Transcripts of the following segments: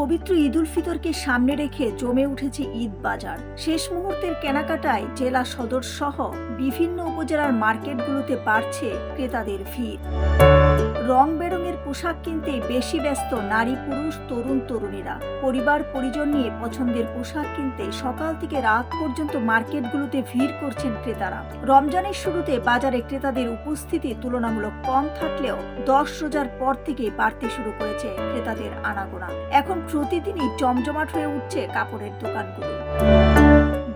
পবিত্র ঈদ উল ফিতরকে সামনে রেখে জমে উঠেছে ঈদ বাজার। শেষ মুহূর্তের কেনাকাটায় জেলা সদর সহ বিভিন্ন উপজেলার মার্কেটগুলোতে বাড়ছে ক্রেতাদের ভিড়। রং বেরঙের পোশাক কিনতে বেশি ব্যস্ত নারী পুরুষ তরুণ তরুণীরা। পরিবার পরিজন নিয়ে পছন্দের পোশাক কিনতে সকাল থেকে রাত পর্যন্ত মার্কেটগুলোতে ভিড় করছেন ক্রেতারা। রমজানের শুরুতে বাজারে ক্রেতাদের উপস্থিতি তুলনামূলক কম থাকলেও 10 রোজার পর থেকে বাড়তে শুরু করেছে ক্রেতাদের আনাগোনা। এখন প্রতিদিনই জমজমাট হয়ে উঠছে কাপড়ের দোকানগুলো।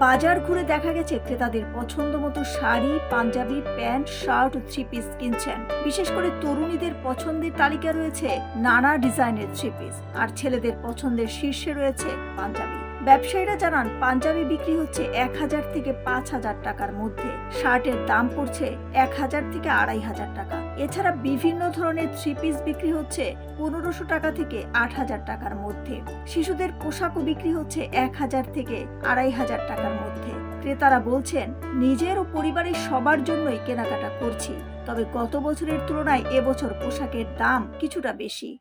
বাজার ঘুরে দেখা গেছে ক্রেতাদের পছন্দ মতো শাড়ি, পাঞ্জাবি, প্যান্ট, শার্ট ও থ্রি পিস কিনছেন। বিশেষ করে তরুণীদের পছন্দের তালিকা রয়েছে নানা ডিজাইনের থ্রি পিস, আর ছেলেদের পছন্দের শীর্ষে রয়েছে পাঞ্জাবি। ব্যবসায়ীরা জানান, পাঞ্জাবি বিক্রি হচ্ছে 1000 থেকে 5000 টাকার মধ্যে, শার্টের দাম পড়ছে 1000 থেকে 2500 টাকা। এছাড়া বিভিন্ন ধরনের থ্রি পিস বিক্রি হচ্ছে 1500 টাকা থেকে 8000 টাকার মধ্যে। শিশুদের পোশাকও বিক্রি হচ্ছে 1000 থেকে 2500 টাকার মধ্যে। ক্রেতারা বলছেন, নিজের ও পরিবারের সবার জন্যই কেনাকাটা করছি, তবে গত বছরের তুলনায় এবছর পোশাকের দাম কিছুটা বেশি।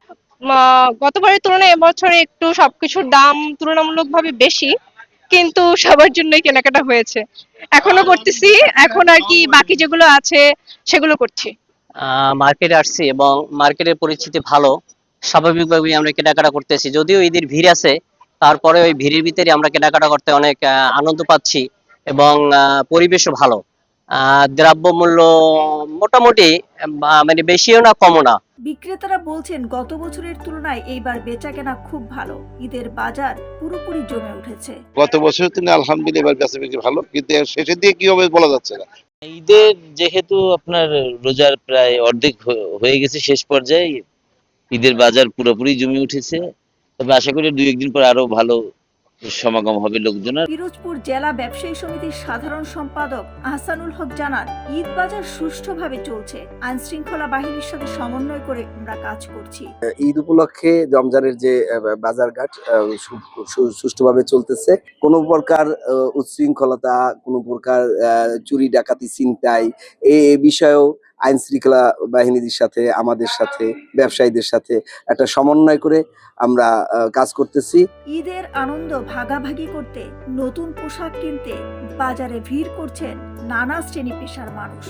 গতবারের তুলনায় এবছরে একটু সবকিছুর দাম তুলনামূলকভাবে বেশি, কিন্তু সবার জন্যই কেনাকাটা হয়েছে। এখনো করতেছি, এখন আর কি বাকি যেগুলো আছে সেগুলো করছি। মার্কেটে আসছি এবং মার্কেটের পরিস্থিতি ভালো। স্বাভাবিকভাবেই আমরা কেনাকাটা করতেছি, যদিও ঈদের ভিড় আছে, তারপরে ওই ভিড়ের ভিতরে আমরা কেনাকাটা করতে অনেক আনন্দ পাচ্ছি এবং পরিবেশও ভালো। দ্রব্যমূল্য মোটামুটি মানে বেশিও না কমও না। বিক্রেতারা বলছেন, গত বছরের তুলনায় এইবার বেচাকেনা খুব ভালো। ঈদের বাজার পুরোপুরি জমে উঠেছে। গত বছর তো আলহামদুলিল্লাহ এবার বেচা বিক্রি ভালো, কিন্তু এর শেষের দিকে কি হবে বলা যাচ্ছে না। ঈদের যেহেতু আপনার রোজার প্রায় অর্ধেক হয়ে গেছে, শেষ পর্যায়ে ঈদের বাজার পুরোপুরি জমে উঠেছে। তবে আশা করি 2-1 দিন পর আরো ভালো সমাগম হবে লোকজনের। পিরোজপুর জেলা ব্যবসায়ী সমিতির সাধারণ সম্পাদক আহসানুল হক জানান, ঈদ বাজার সুষ্ঠুভাবে চলছে। আইন শৃঙ্খলা বাহিনীর সাথে সমন্বয় করে আমরা কাজ করছি। ঈদ উপলক্ষে রমজানের যে বাজারঘাট সুষ্ঠুভাবে চলতেছে। কোনো প্রকার উচ্ছৃঙ্খলতা, কোনো প্রকার চুরি ডাকাতি ছিনতাই এই বিষয়েও আইন শৃঙ্খলা বাহিনীর সাথে, আমাদের সাথে, ব্যবসায়ীদের সাথে একটা সমন্বয় করে আমরা কাজ করতেছি। ঈদের আনন্দ ভাগাভাগি করতে, নতুন পোশাক কিনতে বাজারে ভিড় করছেন নানা শ্রেণী পেশার মানুষ।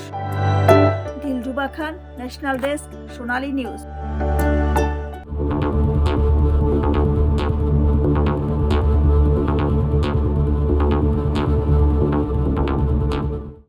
দিলরুবা খান, ন্যাশনাল ডেস্ক, সোনালী নিউজ।